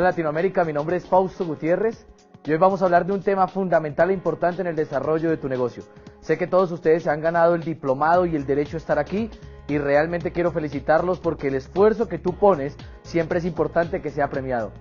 Hola Latinoamérica, mi nombre es Fausto Gutiérrez y hoy vamos a hablar de un tema fundamental e importante en el desarrollo de tu negocio. Sé que todos ustedes se han ganado el diplomado y el derecho a estar aquí y realmente quiero felicitarlos porque el esfuerzo que tú pones siempre es importante que sea premiado.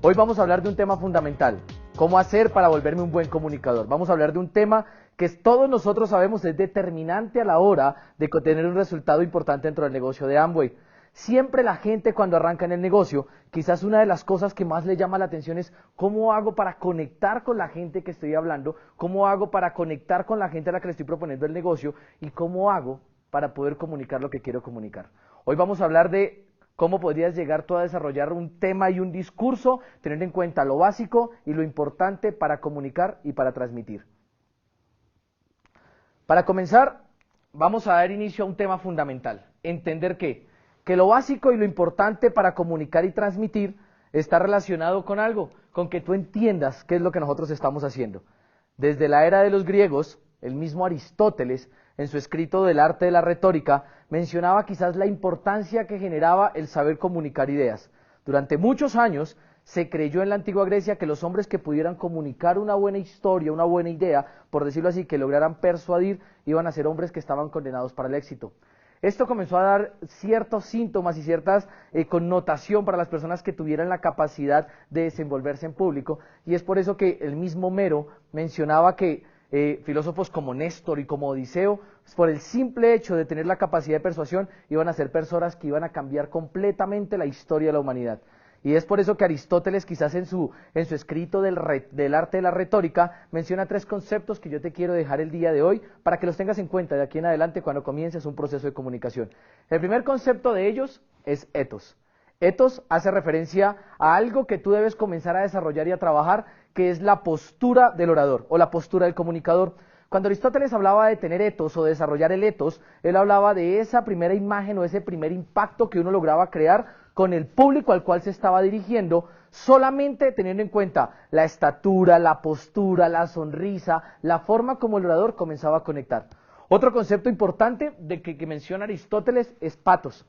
Hoy vamos a hablar de un tema fundamental, cómo hacer para volverme un buen comunicador. Vamos a hablar de un tema que todos nosotros sabemos es determinante a la hora de tener un resultado importante dentro del negocio de Amway. Siempre la gente cuando arranca en el negocio, quizás una de las cosas que más le llama la atención es cómo hago para conectar con la gente que estoy hablando, cómo hago para conectar con la gente a la que le estoy proponiendo el negocio y cómo hago para poder comunicar lo que quiero comunicar. Hoy vamos a hablar de cómo podrías llegar tú a desarrollar un tema y un discurso, teniendo en cuenta lo básico y lo importante para comunicar y para transmitir. Para comenzar, vamos a dar inicio a un tema fundamental, entender que lo básico y lo importante para comunicar y transmitir está relacionado con algo, con que tú entiendas qué es lo que nosotros estamos haciendo. Desde la era de los griegos, el mismo Aristóteles, en su escrito del arte de la retórica, mencionaba quizás la importancia que generaba el saber comunicar ideas. Durante muchos años se creyó en la antigua Grecia que los hombres que pudieran comunicar una buena historia, una buena idea, por decirlo así, que lograran persuadir, iban a ser hombres que estaban condenados para el éxito. Esto comenzó a dar ciertos síntomas y ciertas connotación para las personas que tuvieran la capacidad de desenvolverse en público, y es por eso que el mismo Homero mencionaba que filósofos como Néstor y como Odiseo, por el simple hecho de tener la capacidad de persuasión, iban a ser personas que iban a cambiar completamente la historia de la humanidad. Y es por eso que Aristóteles quizás en su escrito del arte de la retórica menciona 3 conceptos que yo te quiero dejar el día de hoy para que los tengas en cuenta de aquí en adelante cuando comiences un proceso de comunicación. El primer concepto de ellos es ethos. Ethos hace referencia a algo que tú debes comenzar a desarrollar y a trabajar, que es la postura del orador o la postura del comunicador. Cuando Aristóteles hablaba de tener ethos o de desarrollar el ethos, él hablaba de esa primera imagen o ese primer impacto que uno lograba crear con el público al cual se estaba dirigiendo, solamente teniendo en cuenta la estatura, la postura, la sonrisa, la forma como el orador comenzaba a conectar. Otro concepto importante que menciona Aristóteles es patos.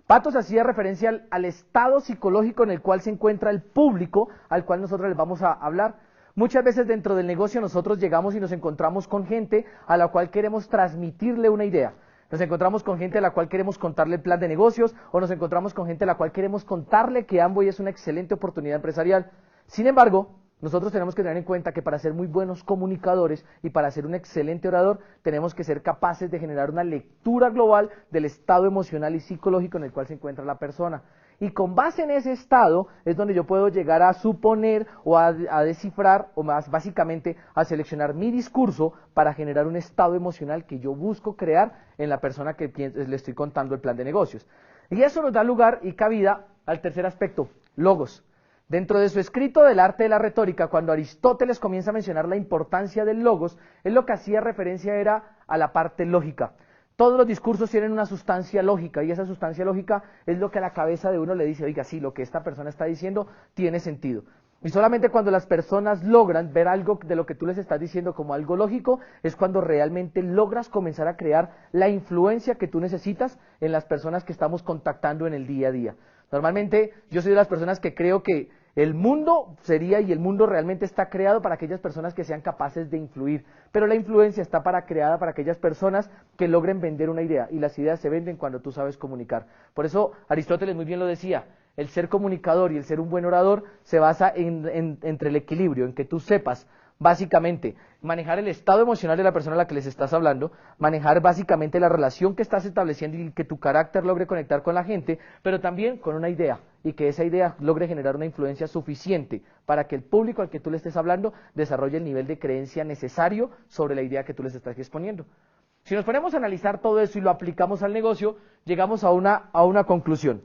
Patos hacía referencia al estado psicológico en el cual se encuentra el público al cual nosotros les vamos a hablar. Muchas veces dentro del negocio nosotros llegamos y nos encontramos con gente a la cual queremos transmitirle una idea. Nos encontramos con gente a la cual queremos contarle el plan de negocios, o nos encontramos con gente a la cual queremos contarle que Amway es una excelente oportunidad empresarial. Sin embargo, nosotros tenemos que tener en cuenta que para ser muy buenos comunicadores y para ser un excelente orador, tenemos que ser capaces de generar una lectura global del estado emocional y psicológico en el cual se encuentra la persona. Y con base en ese estado es donde yo puedo llegar a suponer o a descifrar o más básicamente a seleccionar mi discurso para generar un estado emocional que yo busco crear en la persona que le estoy contando el plan de negocios. Y eso nos da lugar y cabida al tercer aspecto, logos. Dentro de su escrito del arte de la retórica, cuando Aristóteles comienza a mencionar la importancia del logos, él lo que hacía referencia era a la parte lógica. Todos los discursos tienen una sustancia lógica y esa sustancia lógica es lo que a la cabeza de uno le dice, oiga, sí, lo que esta persona está diciendo tiene sentido. Y solamente cuando las personas logran ver algo de lo que tú les estás diciendo como algo lógico, es cuando realmente logras comenzar a crear la influencia que tú necesitas en las personas que estamos contactando en el día a día. Normalmente yo soy de las personas que creo que el mundo sería y el mundo realmente está creado para aquellas personas que sean capaces de influir, pero la influencia está creada para aquellas personas que logren vender una idea, y las ideas se venden cuando tú sabes comunicar. Por eso Aristóteles muy bien lo decía, el ser comunicador y el ser un buen orador se basa entre el equilibrio, en que tú sepas básicamente manejar el estado emocional de la persona a la que les estás hablando, manejar básicamente la relación que estás estableciendo y que tu carácter logre conectar con la gente, pero también con una idea, y que esa idea logre generar una influencia suficiente para que el público al que tú le estés hablando desarrolle el nivel de creencia necesario sobre la idea que tú les estás exponiendo. Si nos ponemos a analizar todo eso y lo aplicamos al negocio, llegamos a una conclusión.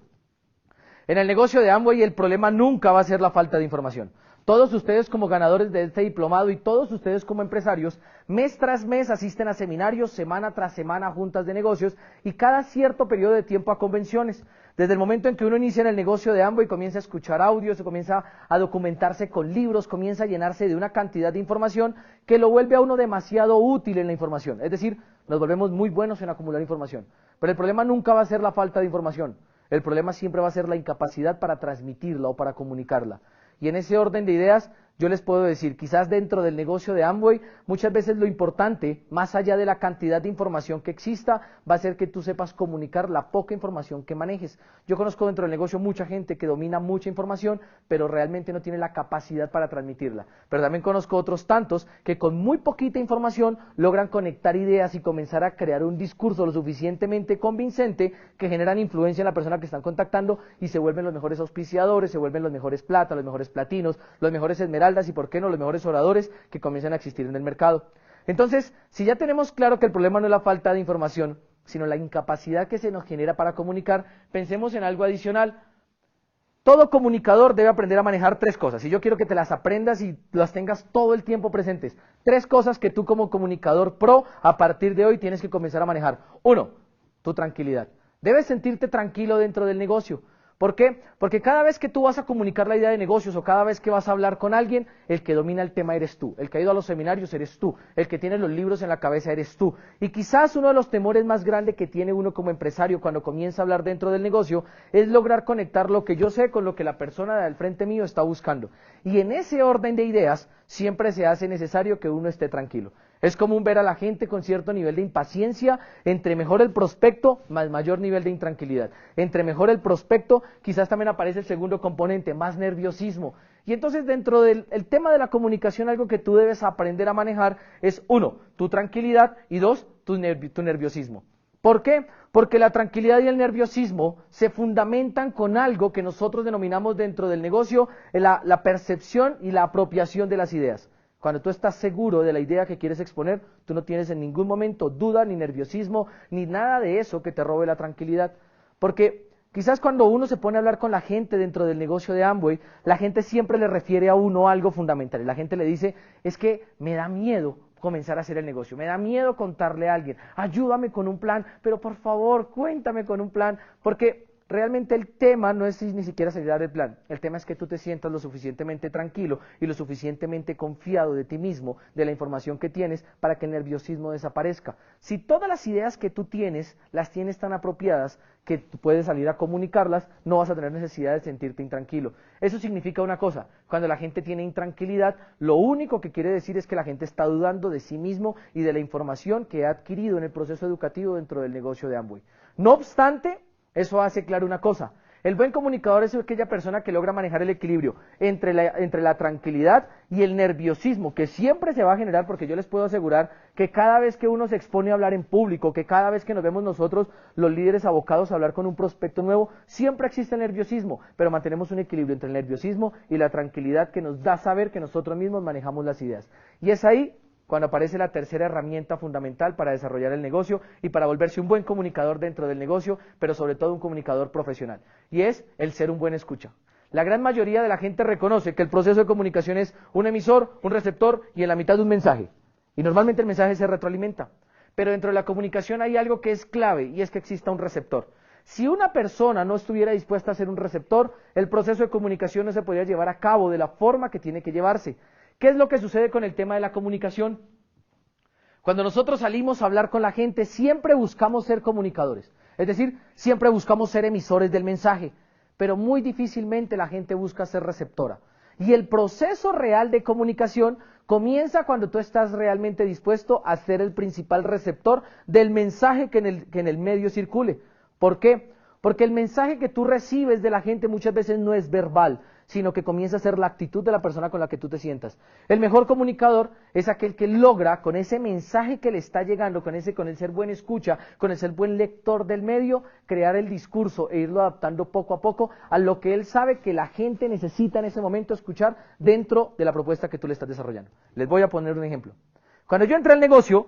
En el negocio de Amway el problema nunca va a ser la falta de información. Todos ustedes como ganadores de este diplomado y todos ustedes como empresarios, mes tras mes asisten a seminarios, semana tras semana a juntas de negocios y cada cierto periodo de tiempo a convenciones. Desde el momento en que uno inicia en el negocio de Amway, comienza a escuchar audios, se comienza a documentarse con libros, comienza a llenarse de una cantidad de información que lo vuelve a uno demasiado útil en la información. Es decir, nos volvemos muy buenos en acumular información. Pero el problema nunca va a ser la falta de información. El problema siempre va a ser la incapacidad para transmitirla o para comunicarla. Y en ese orden de ideas, yo les puedo decir, quizás dentro del negocio de Amway, muchas veces lo importante, más allá de la cantidad de información que exista, va a ser que tú sepas comunicar la poca información que manejes. Yo conozco dentro del negocio mucha gente que domina mucha información, pero realmente no tiene la capacidad para transmitirla. Pero también conozco otros tantos que con muy poquita información logran conectar ideas y comenzar a crear un discurso lo suficientemente convincente que generan influencia en la persona que están contactando y se vuelven los mejores auspiciadores, se vuelven los mejores plata, los mejores platinos, los mejores esmeraldas y por qué no los mejores oradores que comienzan a existir en el mercado. Entonces, si ya tenemos claro que el problema no es la falta de información, sino la incapacidad que se nos genera para comunicar, pensemos en algo adicional. Todo comunicador debe aprender a manejar 3 cosas, y yo quiero que te las aprendas y las tengas todo el tiempo presentes. 3 cosas que tú como comunicador pro, a partir de hoy tienes que comenzar a manejar. 1, tu tranquilidad. Debes sentirte tranquilo dentro del negocio. ¿Por qué? Porque cada vez que tú vas a comunicar la idea de negocios o cada vez que vas a hablar con alguien, el que domina el tema eres tú, el que ha ido a los seminarios eres tú, el que tiene los libros en la cabeza eres tú. Y quizás uno de los temores más grandes que tiene uno como empresario cuando comienza a hablar dentro del negocio es lograr conectar lo que yo sé con lo que la persona del frente mío está buscando. Y en ese orden de ideas siempre se hace necesario que uno esté tranquilo. Es común ver a la gente con cierto nivel de impaciencia, entre mejor el prospecto, más mayor nivel de intranquilidad. Entre mejor el prospecto, quizás también aparece el segundo componente, más nerviosismo. Y entonces dentro del tema de la comunicación, algo que tú debes aprender a manejar es 1, tu tranquilidad y 2, tu nerviosismo. ¿Por qué? Porque la tranquilidad y el nerviosismo se fundamentan con algo que nosotros denominamos dentro del negocio la percepción y la apropiación de las ideas. Cuando tú estás seguro de la idea que quieres exponer, tú no tienes en ningún momento duda, ni nerviosismo, ni nada de eso que te robe la tranquilidad. Porque quizás cuando uno se pone a hablar con la gente dentro del negocio de Amway, la gente siempre le refiere a uno algo fundamental. Y la gente le dice, es que me da miedo comenzar a hacer el negocio, me da miedo contarle a alguien, ayúdame con un plan, pero por favor, cuéntame con un plan, porque realmente el tema no es ni siquiera salir a dar el plan, el tema es que tú te sientas lo suficientemente tranquilo y lo suficientemente confiado de ti mismo, de la información que tienes, para que el nerviosismo desaparezca. Si todas las ideas que tú tienes, las tienes tan apropiadas que tú puedes salir a comunicarlas, no vas a tener necesidad de sentirte intranquilo. Eso significa una cosa, cuando la gente tiene intranquilidad, lo único que quiere decir es que la gente está dudando de sí mismo y de la información que ha adquirido en el proceso educativo dentro del negocio de Amway. No obstante, eso hace claro una cosa, el buen comunicador es aquella persona que logra manejar el equilibrio entre la tranquilidad y el nerviosismo, que siempre se va a generar, porque yo les puedo asegurar que cada vez que uno se expone a hablar en público, que cada vez que nos vemos nosotros, los líderes abocados a hablar con un prospecto nuevo, siempre existe el nerviosismo, pero mantenemos un equilibrio entre el nerviosismo y la tranquilidad que nos da saber que nosotros mismos manejamos las ideas. Y es ahí cuando aparece la tercera herramienta fundamental para desarrollar el negocio y para volverse un buen comunicador dentro del negocio, pero sobre todo un comunicador profesional, y es el ser un buen escucha. La gran mayoría de la gente reconoce que el proceso de comunicación es un emisor, un receptor y en la mitad de un mensaje, y normalmente el mensaje se retroalimenta, pero dentro de la comunicación hay algo que es clave y es que exista un receptor. Si una persona no estuviera dispuesta a ser un receptor, el proceso de comunicación no se podría llevar a cabo de la forma que tiene que llevarse. ¿Qué es lo que sucede con el tema de la comunicación? Cuando nosotros salimos a hablar con la gente, siempre buscamos ser comunicadores. Es decir, siempre buscamos ser emisores del mensaje, pero muy difícilmente la gente busca ser receptora. Y el proceso real de comunicación comienza cuando tú estás realmente dispuesto a ser el principal receptor del mensaje que en el medio circule. ¿Por qué? Porque el mensaje que tú recibes de la gente muchas veces no es verbal, sino que comienza a ser la actitud de la persona con la que tú te sientas. El mejor comunicador es aquel que logra, con ese mensaje que le está llegando, con el ser buen escucha, con el ser buen lector del medio, crear el discurso e irlo adaptando poco a poco a lo que él sabe que la gente necesita en ese momento escuchar dentro de la propuesta que tú le estás desarrollando. Les voy a poner un ejemplo. Cuando yo entré al negocio,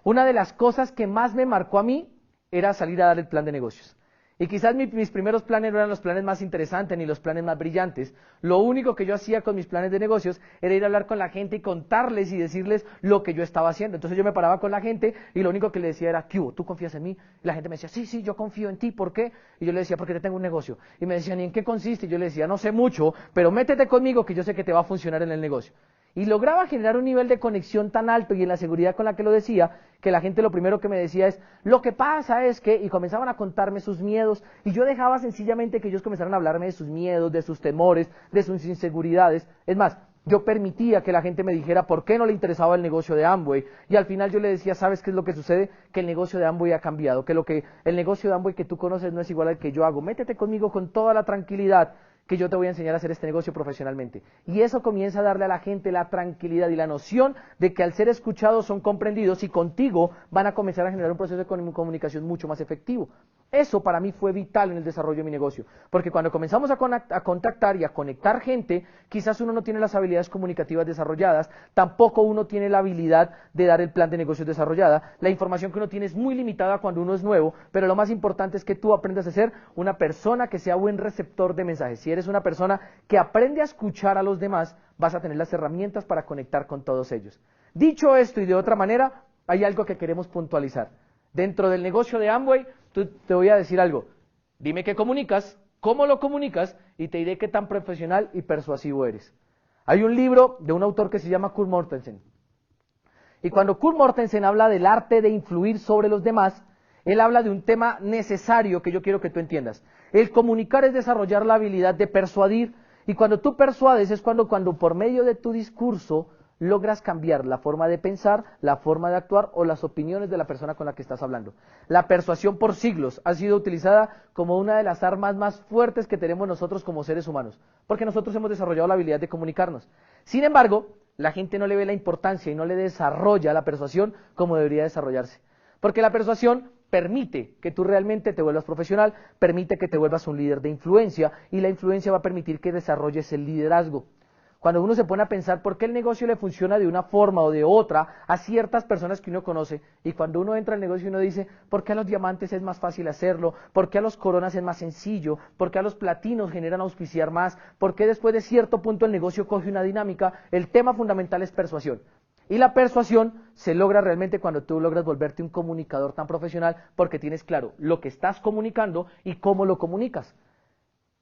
una de las cosas que más me marcó a mí era salir a dar el plan de negocios. Y quizás mis primeros planes no eran los planes más interesantes ni los planes más brillantes. Lo único que yo hacía con mis planes de negocios era ir a hablar con la gente y contarles y decirles lo que yo estaba haciendo. Entonces yo me paraba con la gente y lo único que le decía era, ¿qué hubo? ¿Tú confías en mí? Y la gente me decía, sí, yo confío en ti. ¿Por qué? Y yo le decía, porque te tengo un negocio. Y me decían, ¿y en qué consiste? Y yo le decía, no sé mucho, pero métete conmigo que yo sé que te va a funcionar en el negocio. Y lograba generar un nivel de conexión tan alto y en la seguridad con la que lo decía, que la gente lo primero que me decía es, lo que pasa es que, y comenzaban a contarme sus miedos, y yo dejaba sencillamente que ellos comenzaran a hablarme de sus miedos, de sus temores, de sus inseguridades. Es más, yo permitía que la gente me dijera por qué no le interesaba el negocio de Amway, y al final yo le decía, ¿sabes qué es lo que sucede? Que el negocio de Amway ha cambiado, que el negocio de Amway que tú conoces no es igual al que yo hago. Métete conmigo con toda la tranquilidad que yo te voy a enseñar a hacer este negocio profesionalmente. Y eso comienza a darle a la gente la tranquilidad y la noción de que al ser escuchados son comprendidos y contigo van a comenzar a generar un proceso de comunicación mucho más efectivo. Eso para mí fue vital en el desarrollo de mi negocio, porque cuando comenzamos a contactar y a conectar gente, quizás uno no tiene las habilidades comunicativas desarrolladas, tampoco uno tiene la habilidad de dar el plan de negocios desarrollada, la información que uno tiene es muy limitada cuando uno es nuevo, pero lo más importante es que tú aprendas a ser una persona que sea buen receptor de mensajes. Si eres una persona que aprende a escuchar a los demás, vas a tener las herramientas para conectar con todos ellos. Dicho esto y de otra manera, hay algo que queremos puntualizar. Dentro del negocio de Amway, te voy a decir algo. Dime qué comunicas, cómo lo comunicas y te diré qué tan profesional y persuasivo eres. Hay un libro de un autor que se llama Kurt Mortensen. Y cuando Kurt Mortensen habla del arte de influir sobre los demás, él habla de un tema necesario que yo quiero que tú entiendas. El comunicar es desarrollar la habilidad de persuadir. Y cuando tú persuades es cuando por medio de tu discurso logras cambiar la forma de pensar, la forma de actuar o las opiniones de la persona con la que estás hablando. La persuasión por siglos ha sido utilizada como una de las armas más fuertes que tenemos nosotros como seres humanos, porque nosotros hemos desarrollado la habilidad de comunicarnos. Sin embargo, la gente no le ve la importancia y no le desarrolla la persuasión como debería desarrollarse, porque la persuasión permite que tú realmente te vuelvas profesional, permite que te vuelvas un líder de influencia y la influencia va a permitir que desarrolles el liderazgo. Cuando uno se pone a pensar por qué el negocio le funciona de una forma o de otra a ciertas personas que uno conoce, y cuando uno entra al negocio uno dice, ¿por qué a los diamantes es más fácil hacerlo? ¿Por qué a los coronas es más sencillo? ¿Por qué a los platinos generan auspiciar más? ¿Por qué después de cierto punto el negocio coge una dinámica? El tema fundamental es persuasión. Y la persuasión se logra realmente cuando tú logras volverte un comunicador tan profesional porque tienes claro lo que estás comunicando y cómo lo comunicas.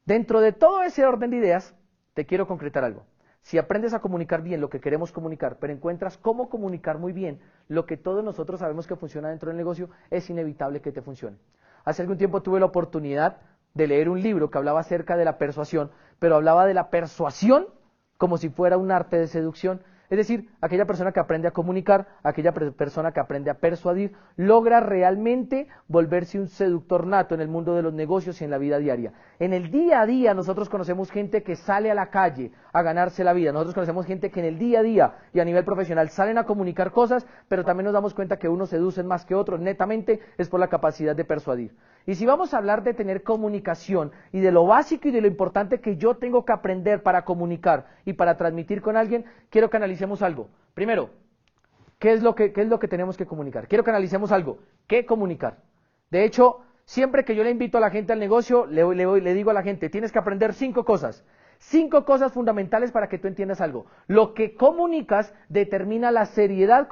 Dentro de todo ese orden de ideas, te quiero concretar algo. Si aprendes a comunicar bien lo que queremos comunicar, pero encuentras cómo comunicar muy bien lo que todos nosotros sabemos que funciona dentro del negocio, es inevitable que te funcione. Hace algún tiempo tuve la oportunidad de leer un libro que hablaba acerca de la persuasión, pero hablaba de la persuasión como si fuera un arte de seducción. Es decir, aquella persona que aprende a comunicar, aquella persona que aprende a persuadir, logra realmente volverse un seductor nato en el mundo de los negocios y en la vida diaria. En el día a día nosotros conocemos gente que sale a la calle a ganarse la vida, nosotros conocemos gente que en el día a día y a nivel profesional salen a comunicar cosas, pero también nos damos cuenta que unos seducen más que otros, netamente es por la capacidad de persuadir. Y si vamos a hablar de tener comunicación y de lo básico y de lo importante que yo tengo que aprender para comunicar y para transmitir con alguien, quiero que analicemos algo. Primero, ¿qué es lo que tenemos que comunicar? Quiero que analicemos algo. ¿Qué comunicar? De hecho, siempre que yo le invito a la gente al negocio, le digo a la gente, tienes que aprender 5 cosas. 5 cosas fundamentales para que tú entiendas algo. Lo que comunicas determina la seriedad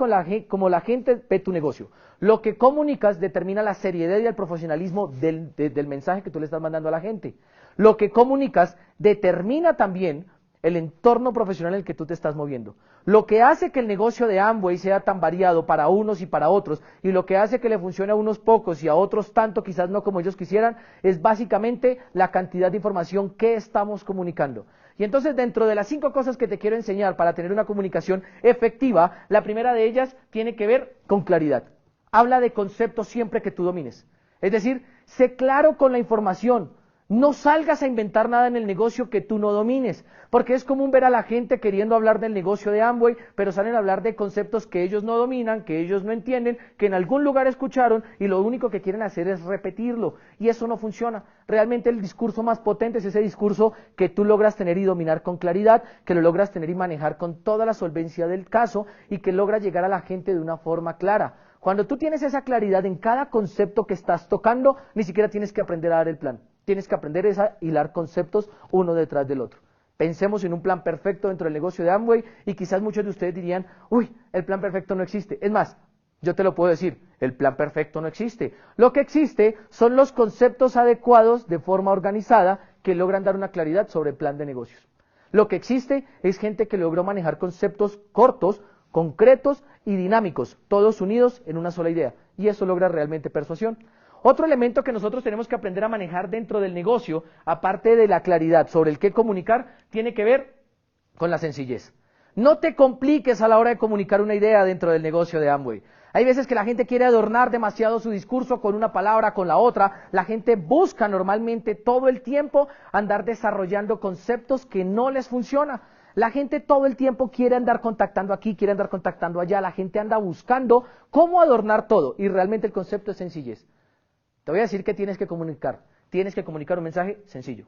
como la gente ve tu negocio. Lo que comunicas determina la seriedad y el profesionalismo del mensaje que tú le estás mandando a la gente. Lo que comunicas determina también el entorno profesional en el que tú te estás moviendo. Lo que hace que el negocio de Amway sea tan variado para unos y para otros, y lo que hace que le funcione a unos pocos y a otros tanto, quizás no como ellos quisieran, es básicamente la cantidad de información que estamos comunicando. Y entonces dentro de las 5 cosas que te quiero enseñar para tener una comunicación efectiva, la primera de ellas tiene que ver con claridad. Habla de conceptos siempre que tú domines. Es decir, sé claro con la información. No salgas a inventar nada en el negocio que tú no domines, porque es común ver a la gente queriendo hablar del negocio de Amway, pero salen a hablar de conceptos que ellos no dominan, que ellos no entienden, que en algún lugar escucharon y lo único que quieren hacer es repetirlo, y eso no funciona. Realmente el discurso más potente es ese discurso que tú logras tener y dominar con claridad, que lo logras tener y manejar con toda la solvencia del caso y que logras llegar a la gente de una forma clara. Cuando tú tienes esa claridad en cada concepto que estás tocando, ni siquiera tienes que aprender a dar el plan. Tienes que aprender a hilar conceptos uno detrás del otro. Pensemos en un plan perfecto dentro del negocio de Amway y quizás muchos de ustedes dirían, uy, el plan perfecto no existe. Es más, yo te lo puedo decir, el plan perfecto no existe. Lo que existe son los conceptos adecuados de forma organizada que logran dar una claridad sobre el plan de negocios. Lo que existe es gente que logró manejar conceptos cortos, concretos y dinámicos, todos unidos en una sola idea, y eso logra realmente persuasión. Otro elemento que nosotros tenemos que aprender a manejar dentro del negocio, aparte de la claridad sobre el qué comunicar, tiene que ver con la sencillez. No te compliques a la hora de comunicar una idea dentro del negocio de Amway. Hay veces que la gente quiere adornar demasiado su discurso con una palabra, con la otra. La gente busca normalmente todo el tiempo andar desarrollando conceptos que no les funciona. La gente todo el tiempo quiere andar contactando aquí, quiere andar contactando allá. La gente anda buscando cómo adornar todo y realmente el concepto es sencillez. Te voy a decir que tienes que comunicar. Tienes que comunicar un mensaje sencillo.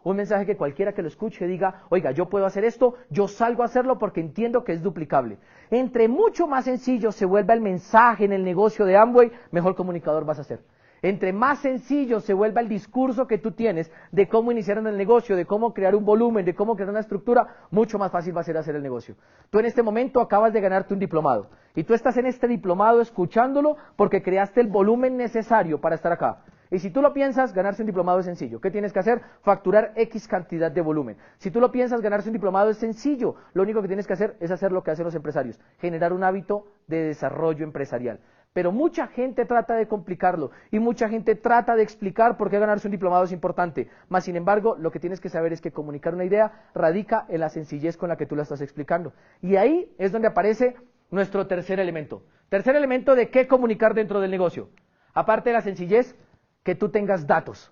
Un mensaje que cualquiera que lo escuche diga, oiga, yo puedo hacer esto, yo salgo a hacerlo porque entiendo que es duplicable. Entre mucho más sencillo se vuelva el mensaje en el negocio de Amway, mejor comunicador vas a ser. Entre más sencillo se vuelva el discurso que tú tienes de cómo iniciar en el negocio, de cómo crear un volumen, de cómo crear una estructura, mucho más fácil va a ser hacer el negocio. Tú en este momento acabas de ganarte un diplomado y tú estás en este diplomado escuchándolo porque creaste el volumen necesario para estar acá. Y si tú lo piensas, ganarse un diplomado es sencillo. ¿Qué tienes que hacer? Facturar X cantidad de volumen. Si tú lo piensas, ganarse un diplomado es sencillo. Lo único que tienes que hacer es hacer lo que hacen los empresarios, generar un hábito de desarrollo empresarial. Pero mucha gente trata de complicarlo y mucha gente trata de explicar por qué ganarse un diplomado es importante. Mas, sin embargo, lo que tienes que saber es que comunicar una idea radica en la sencillez con la que tú la estás explicando. Y ahí es donde aparece nuestro tercer elemento. Tercer elemento de qué comunicar dentro del negocio. Aparte de la sencillez, que tú tengas datos.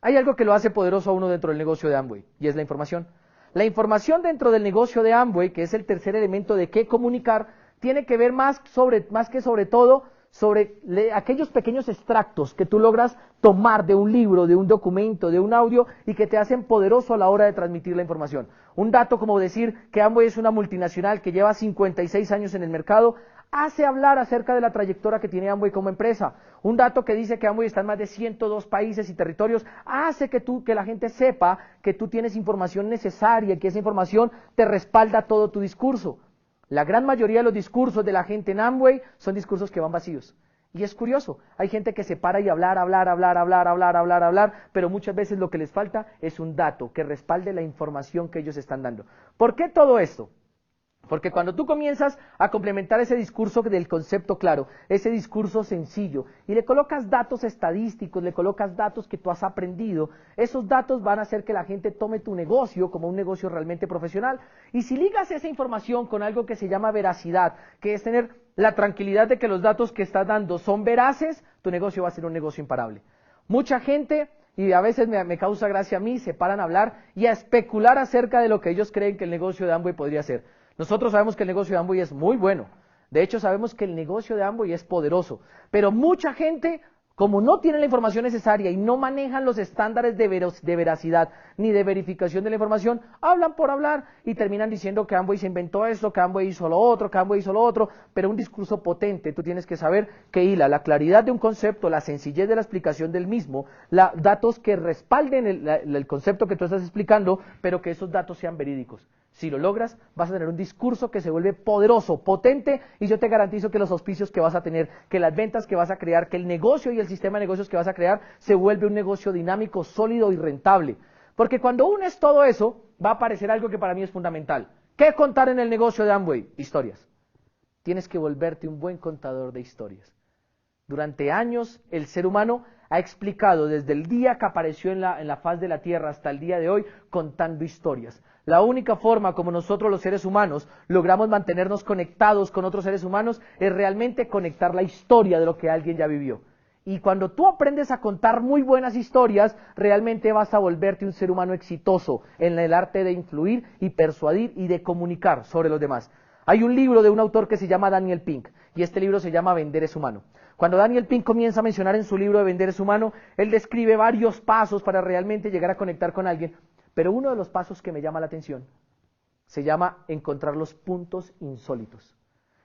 Hay algo que lo hace poderoso a uno dentro del negocio de Amway, y es la información. La información dentro del negocio de Amway, que es el tercer elemento de qué comunicar, tiene que ver más que sobre todo sobre aquellos pequeños extractos que tú logras tomar de un libro, de un documento, de un audio, y que te hacen poderoso a la hora de transmitir la información. Un dato como decir que Amway es una multinacional que lleva 56 años en el mercado, hace hablar acerca de la trayectoria que tiene Amway como empresa. Un dato que dice que Amway está en más de 102 países y territorios hace que la gente sepa que tú tienes información necesaria y que esa información te respalda todo tu discurso. La gran mayoría de los discursos de la gente en Amway son discursos que van vacíos. Y es curioso, hay gente que se para y hablar, pero muchas veces lo que les falta es un dato que respalde la información que ellos están dando. ¿Por qué todo esto? Porque cuando tú comienzas a complementar ese discurso del concepto claro, ese discurso sencillo, y le colocas datos estadísticos, le colocas datos que tú has aprendido, esos datos van a hacer que la gente tome tu negocio como un negocio realmente profesional. Y si ligas esa información con algo que se llama veracidad, que es tener la tranquilidad de que los datos que estás dando son veraces, tu negocio va a ser un negocio imparable. Mucha gente, y a veces me causa gracia a mí, se paran a hablar y a especular acerca de lo que ellos creen que el negocio de Amway podría ser. Nosotros sabemos que el negocio de Amway es muy bueno. De hecho, sabemos que el negocio de Amway es poderoso. Pero mucha gente, como no tiene la información necesaria y no manejan los estándares de veracidad ni de verificación de la información, hablan por hablar y terminan diciendo que Amway se inventó esto, que Amway hizo lo otro, que Amway hizo lo otro. Pero un discurso potente, tú tienes que saber que hila la claridad de un concepto, la sencillez de la explicación del mismo, datos que respalden el concepto que tú estás explicando, pero que esos datos sean verídicos. Si lo logras, vas a tener un discurso que se vuelve poderoso, potente, y yo te garantizo que los auspicios que vas a tener, que las ventas que vas a crear, que el negocio y el sistema de negocios que vas a crear, se vuelve un negocio dinámico, sólido y rentable. Porque cuando unes todo eso, va a aparecer algo que para mí es fundamental. ¿Qué contar en el negocio de Amway? Historias. Tienes que volverte un buen contador de historias. Durante años, el ser humano ha explicado desde el día que apareció en la faz de la Tierra hasta el día de hoy contando historias. La única forma como nosotros los seres humanos logramos mantenernos conectados con otros seres humanos es realmente conectar la historia de lo que alguien ya vivió. Y cuando tú aprendes a contar muy buenas historias, realmente vas a volverte un ser humano exitoso en el arte de influir y persuadir y de comunicar sobre los demás. Hay un libro de un autor que se llama Daniel Pink, y este libro se llama Vender es humano. Cuando Daniel Pink comienza a mencionar en su libro de Vender es humano, él describe varios pasos para realmente llegar a conectar con alguien, pero uno de los pasos que me llama la atención se llama encontrar los puntos insólitos.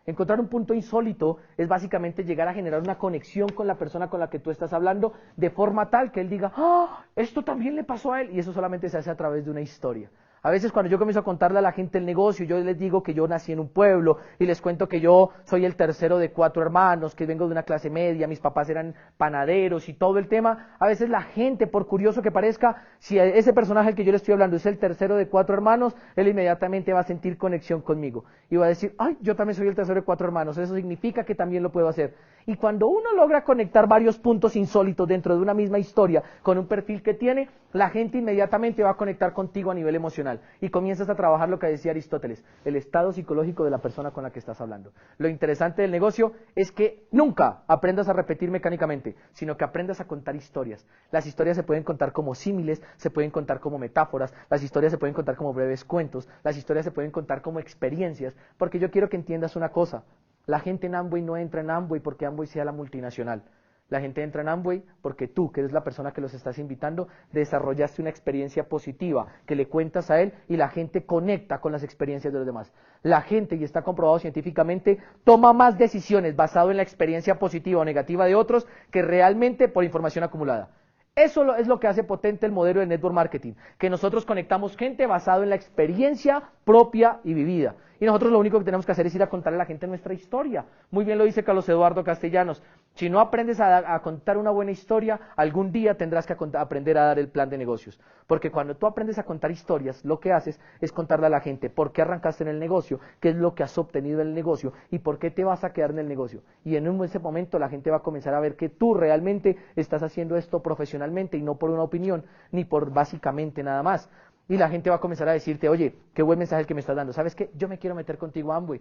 Encontrar un punto insólito es básicamente llegar a generar una conexión con la persona con la que tú estás hablando, de forma tal que él diga, ¡ah! Esto también le pasó a él, y eso solamente se hace a través de una historia. A veces cuando yo comienzo a contarle a la gente el negocio, yo les digo que yo nací en un pueblo y les cuento que yo soy el tercero de 4 hermanos, que vengo de una clase media, mis papás eran panaderos y todo el tema. A veces la gente, por curioso que parezca, si ese personaje al que yo le estoy hablando es el tercero de 4 hermanos, él inmediatamente va a sentir conexión conmigo y va a decir, ay, yo también soy el tercero de 4 hermanos, eso significa que también lo puedo hacer. Y cuando uno logra conectar varios puntos insólitos dentro de una misma historia con un perfil que tiene, la gente inmediatamente va a conectar contigo a nivel emocional y comienzas a trabajar lo que decía Aristóteles, el estado psicológico de la persona con la que estás hablando. Lo interesante del negocio es que nunca aprendas a repetir mecánicamente, sino que aprendas a contar historias. Las historias se pueden contar como símiles, se pueden contar como metáforas, las historias se pueden contar como breves cuentos, las historias se pueden contar como experiencias, porque yo quiero que entiendas una cosa. La gente en Amway no entra en Amway porque Amway sea la multinacional. La gente entra en Amway porque tú, que eres la persona que los estás invitando, desarrollaste una experiencia positiva que le cuentas a él y la gente conecta con las experiencias de los demás. La gente, y está comprobado científicamente, toma más decisiones basado en la experiencia positiva o negativa de otros que realmente por información acumulada. Eso es lo que hace potente el modelo de network marketing, que nosotros conectamos gente basado en la experiencia propia y vivida. Y nosotros lo único que tenemos que hacer es ir a contarle a la gente nuestra historia. Muy bien lo dice Carlos Eduardo Castellanos. Si no aprendes a contar una buena historia, algún día tendrás que aprender a dar el plan de negocios. Porque cuando tú aprendes a contar historias, lo que haces es contarle a la gente por qué arrancaste en el negocio, qué es lo que has obtenido en el negocio y por qué te vas a quedar en el negocio. Y en ese momento la gente va a comenzar a ver que tú realmente estás haciendo esto profesionalmente y no por una opinión, ni por básicamente nada más. Y la gente va a comenzar a decirte, oye, qué buen mensaje el que me estás dando. ¿Sabes qué? Yo me quiero meter contigo a Amway.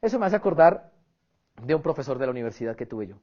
Eso me hace acordar de un profesor de la universidad que tuve yo.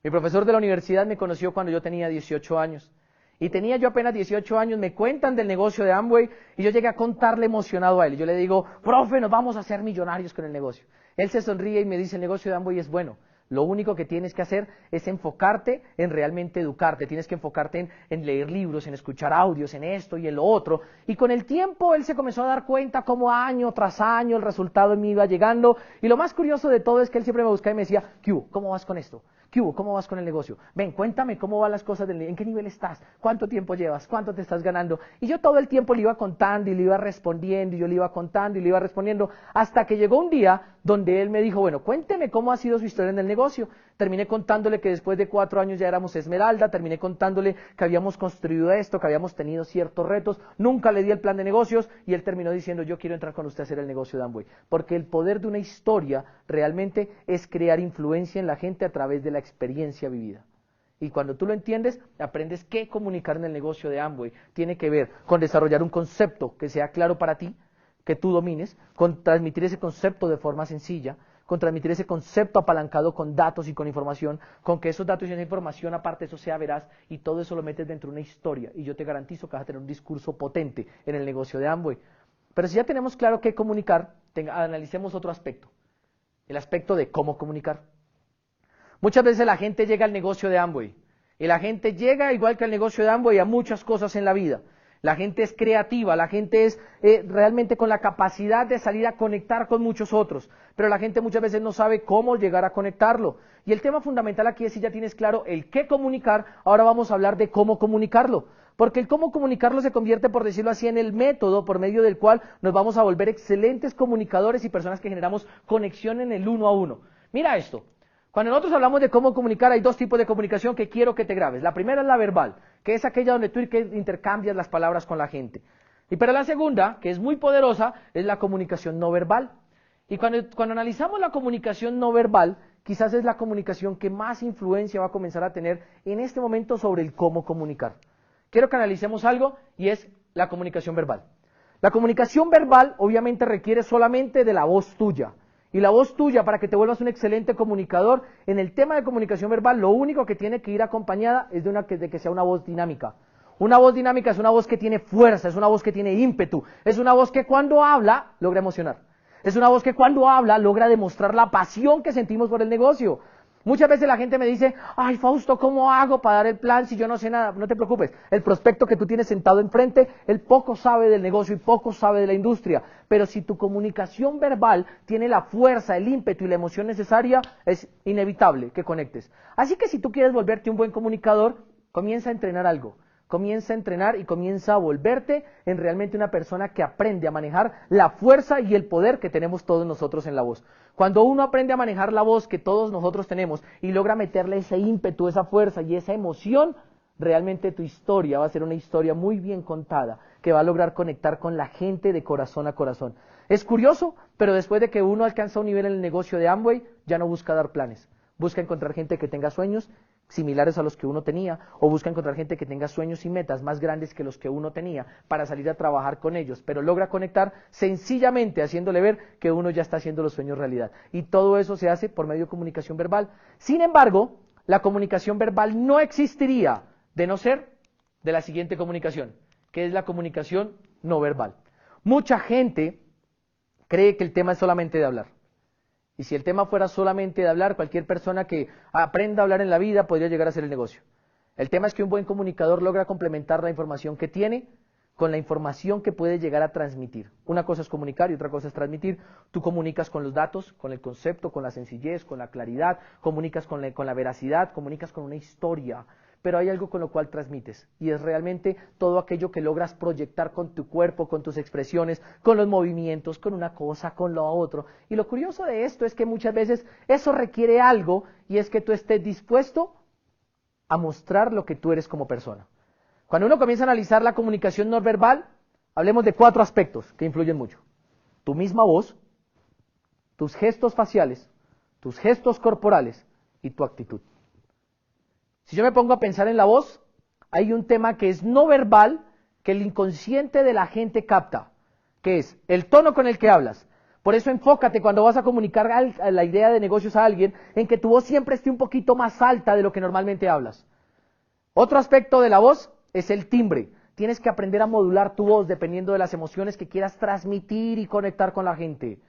Mi profesor de la universidad me conoció cuando yo tenía 18 años. Y tenía yo apenas 18 años, me cuentan del negocio de Amway y yo llegué a contarle emocionado a él. Yo le digo, profe, nos vamos a hacer millonarios con el negocio. Él se sonríe y me dice, el negocio de Amway es bueno. Lo único que tienes que hacer es enfocarte en realmente educarte, tienes que enfocarte en leer libros, en escuchar audios, en esto y en lo otro. Y con el tiempo él se comenzó a dar cuenta cómo año tras año el resultado me iba llegando. Y lo más curioso de todo es que él siempre me buscaba y me decía, ¿qué hubo? ¿Cómo vas con esto? ¿Qué hubo? ¿Cómo vas con el negocio? Ven, cuéntame cómo van las cosas, en qué nivel estás, cuánto tiempo llevas, cuánto te estás ganando. Y yo todo el tiempo le iba contando y le iba respondiendo y yo le iba contando y le iba respondiendo hasta que llegó un día donde él me dijo, bueno, cuénteme cómo ha sido su historia en el negocio. Terminé contándole que después de 4 años ya éramos Esmeralda, terminé contándole que habíamos construido esto, que habíamos tenido ciertos retos, nunca le di el plan de negocios y él terminó diciendo, yo quiero entrar con usted a hacer el negocio de Amway. Porque el poder de una historia realmente es crear influencia en la gente a través de la experiencia vivida. Y cuando tú lo entiendes, aprendes qué comunicar en el negocio de Amway. Tiene que ver con desarrollar un concepto que sea claro para ti, que tú domines, con transmitir ese concepto de forma sencilla, con transmitir ese concepto apalancado con datos y con información, con que esos datos y esa información aparte eso sea veraz y todo eso lo metes dentro de una historia y yo te garantizo que vas a tener un discurso potente en el negocio de Amway. Pero si ya tenemos claro qué comunicar, analicemos otro aspecto, el aspecto de cómo comunicar. Muchas veces la gente llega al negocio de Amway y la gente llega igual que al negocio de Amway a muchas cosas en la vida. La gente es creativa, la gente es realmente con la capacidad de salir a conectar con muchos otros, pero la gente muchas veces no sabe cómo llegar a conectarlo. Y el tema fundamental aquí es si ya tienes claro el qué comunicar, ahora vamos a hablar de cómo comunicarlo. Porque el cómo comunicarlo se convierte, por decirlo así, en el método por medio del cual nos vamos a volver excelentes comunicadores y personas que generamos conexión en el uno a uno. Mira esto. Cuando nosotros hablamos de cómo comunicar, hay 2 tipos de comunicación que quiero que te grabes. La primera es la verbal, que es aquella donde tú intercambias las palabras con la gente. Pero la segunda, que es muy poderosa, es la comunicación no verbal. Y cuando analizamos la comunicación no verbal, quizás es la comunicación que más influencia va a comenzar a tener en este momento sobre el cómo comunicar. Quiero que analicemos algo y es la comunicación verbal. La comunicación verbal obviamente requiere solamente de la voz tuya. Y la voz tuya, para que te vuelvas un excelente comunicador, en el tema de comunicación verbal, lo único que tiene que ir acompañada es de que sea una voz dinámica. Una voz dinámica es una voz que tiene fuerza, es una voz que tiene ímpetu, es una voz que cuando habla logra emocionar. Es una voz que cuando habla logra demostrar la pasión que sentimos por el negocio. Muchas veces la gente me dice, ay Fausto, ¿cómo hago para dar el plan si yo no sé nada? No te preocupes, el prospecto que tú tienes sentado enfrente, él poco sabe del negocio y poco sabe de la industria, pero si tu comunicación verbal tiene la fuerza, el ímpetu y la emoción necesaria, es inevitable que conectes. Así que si tú quieres volverte un buen comunicador, comienza a entrenar algo. Comienza a entrenar y comienza a volverte en realmente una persona que aprende a manejar la fuerza y el poder que tenemos todos nosotros en la voz. Cuando uno aprende a manejar la voz que todos nosotros tenemos y logra meterle ese ímpetu, esa fuerza y esa emoción, realmente tu historia va a ser una historia muy bien contada, que va a lograr conectar con la gente de corazón a corazón. Es curioso, pero después de que uno alcanza un nivel en el negocio de Amway, ya no busca dar planes. Busca encontrar gente que tenga sueños similares a los que uno tenía, o busca encontrar gente que tenga sueños y metas más grandes que los que uno tenía para salir a trabajar con ellos, pero logra conectar sencillamente haciéndole ver que uno ya está haciendo los sueños realidad. Y todo eso se hace por medio de comunicación verbal. Sin embargo, la comunicación verbal no existiría de no ser de la siguiente comunicación, que es la comunicación no verbal. Mucha gente cree que el tema es solamente de hablar. Y si el tema fuera solamente de hablar, cualquier persona que aprenda a hablar en la vida podría llegar a hacer el negocio. El tema es que un buen comunicador logra complementar la información que tiene con la información que puede llegar a transmitir. Una cosa es comunicar y otra cosa es transmitir. Tú comunicas con los datos, con el concepto, con la sencillez, con la claridad, comunicas con la veracidad, comunicas con una historia. Pero hay algo con lo cual transmites, y es realmente todo aquello que logras proyectar con tu cuerpo, con tus expresiones, con los movimientos, con una cosa, con lo otro. Y lo curioso de esto es que muchas veces eso requiere algo, y es que tú estés dispuesto a mostrar lo que tú eres como persona. Cuando uno comienza a analizar la comunicación no verbal, hablemos de 4 aspectos que influyen mucho. Tu misma voz, tus gestos faciales, tus gestos corporales y tu actitud. Si yo me pongo a pensar en la voz, hay un tema que es no verbal, que el inconsciente de la gente capta, que es el tono con el que hablas. Por eso enfócate cuando vas a comunicar la idea de negocios a alguien, en que tu voz siempre esté un poquito más alta de lo que normalmente hablas. Otro aspecto de la voz es el timbre. Tienes que aprender a modular tu voz dependiendo de las emociones que quieras transmitir y conectar con la gente.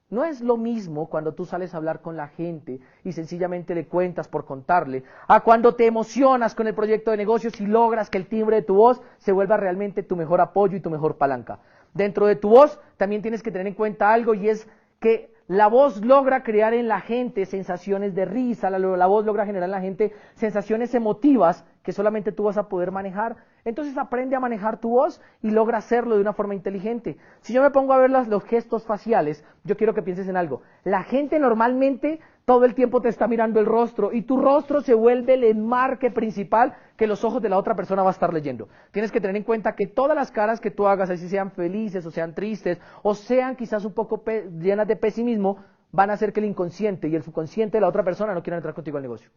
No es lo mismo cuando tú sales a hablar con la gente y sencillamente le cuentas por contarle, a cuando te emocionas con el proyecto de negocios y logras que el timbre de tu voz se vuelva realmente tu mejor apoyo y tu mejor palanca. Dentro de tu voz también tienes que tener en cuenta algo, y es que la voz logra crear en la gente sensaciones de risa, la voz logra generar en la gente sensaciones emotivas que solamente tú vas a poder manejar. Entonces aprende a manejar tu voz y logra hacerlo de una forma inteligente. Si yo me pongo a ver los gestos faciales, yo quiero que pienses en algo. La gente normalmente todo el tiempo te está mirando el rostro, y tu rostro se vuelve el enmarque principal que los ojos de la otra persona va a estar leyendo. Tienes que tener en cuenta que todas las caras que tú hagas, así sean felices o sean tristes o sean quizás un poco llenas de pesimismo, van a hacer que el inconsciente y el subconsciente de la otra persona no quieran entrar contigo al negocio.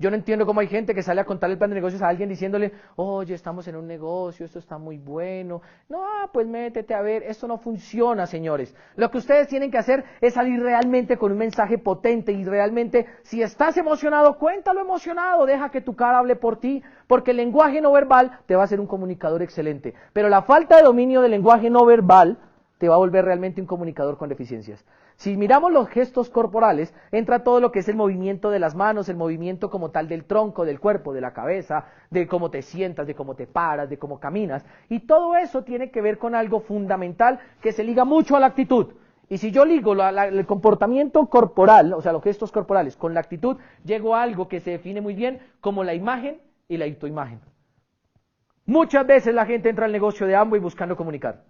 Yo no entiendo cómo hay gente que sale a contar el plan de negocios a alguien diciéndole, oye, estamos en un negocio, esto está muy bueno. No, pues métete a ver, esto no funciona, señores. Lo que ustedes tienen que hacer es salir realmente con un mensaje potente, y realmente, si estás emocionado, cuéntalo emocionado, deja que tu cara hable por ti, porque el lenguaje no verbal te va a hacer un comunicador excelente. Pero la falta de dominio del lenguaje no verbal te va a volver realmente un comunicador con deficiencias. Si miramos los gestos corporales, entra todo lo que es el movimiento de las manos, el movimiento como tal del tronco, del cuerpo, de la cabeza, de cómo te sientas, de cómo te paras, de cómo caminas, y todo eso tiene que ver con algo fundamental que se liga mucho a la actitud. Y si yo ligo el comportamiento corporal, o sea, los gestos corporales, con la actitud, llego a algo que se define muy bien como la imagen y la autoimagen. Muchas veces la gente entra al negocio de Amway buscando comunicar.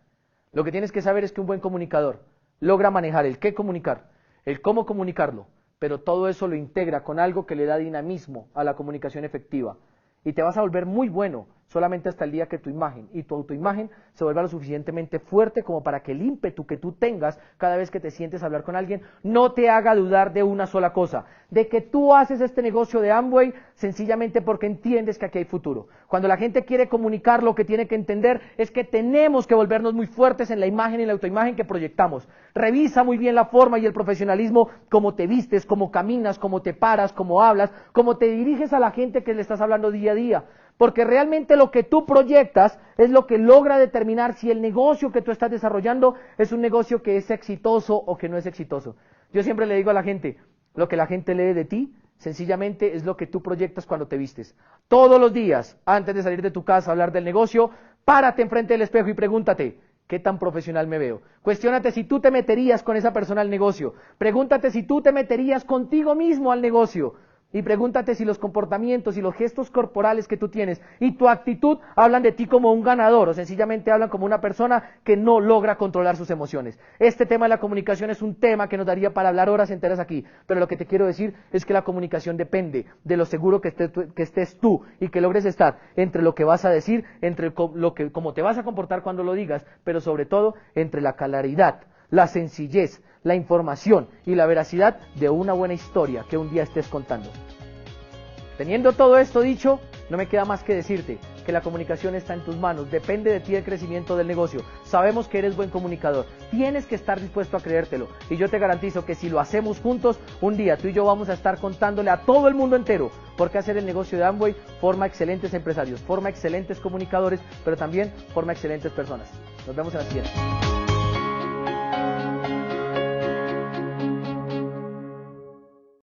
Lo que tienes que saber es que un buen comunicador logra manejar el qué comunicar, el cómo comunicarlo, pero todo eso lo integra con algo que le da dinamismo a la comunicación efectiva. Y te vas a volver muy bueno solamente hasta el día que tu imagen y tu autoimagen se vuelva lo suficientemente fuerte como para que el ímpetu que tú tengas cada vez que te sientes a hablar con alguien no te haga dudar de una sola cosa, de que tú haces este negocio de Amway sencillamente porque entiendes que aquí hay futuro. Cuando la gente quiere comunicar, lo que tiene que entender es que tenemos que volvernos muy fuertes en la imagen y la autoimagen que proyectamos. Revisa muy bien la forma y el profesionalismo, cómo te vistes, cómo caminas, cómo te paras, cómo hablas, cómo te diriges a la gente que le estás hablando día a día. Porque realmente lo que tú proyectas es lo que logra determinar si el negocio que tú estás desarrollando es un negocio que es exitoso o que no es exitoso. Yo siempre le digo a la gente, lo que la gente lee de ti, sencillamente es lo que tú proyectas cuando te vistes. Todos los días, antes de salir de tu casa a hablar del negocio, párate enfrente del espejo y pregúntate, ¿qué tan profesional me veo? Cuestiónate si tú te meterías con esa persona al negocio. Pregúntate si tú te meterías contigo mismo al negocio. Y pregúntate si los comportamientos y los gestos corporales que tú tienes y tu actitud hablan de ti como un ganador o sencillamente hablan como una persona que no logra controlar sus emociones. Este tema de la comunicación es un tema que nos daría para hablar horas enteras aquí, pero lo que te quiero decir es que la comunicación depende de lo seguro que estés tú y que logres estar entre lo que vas a decir, entre cómo te vas a comportar cuando lo digas, pero sobre todo entre la claridad, la sencillez, la información y la veracidad de una buena historia que un día estés contando. Teniendo todo esto dicho, no me queda más que decirte que la comunicación está en tus manos, depende de ti el crecimiento del negocio. Sabemos que eres buen comunicador, tienes que estar dispuesto a creértelo y yo te garantizo que si lo hacemos juntos, un día tú y yo vamos a estar contándole a todo el mundo entero porque hacer el negocio de Amway forma excelentes empresarios, forma excelentes comunicadores, pero también forma excelentes personas. Nos vemos en la siguiente.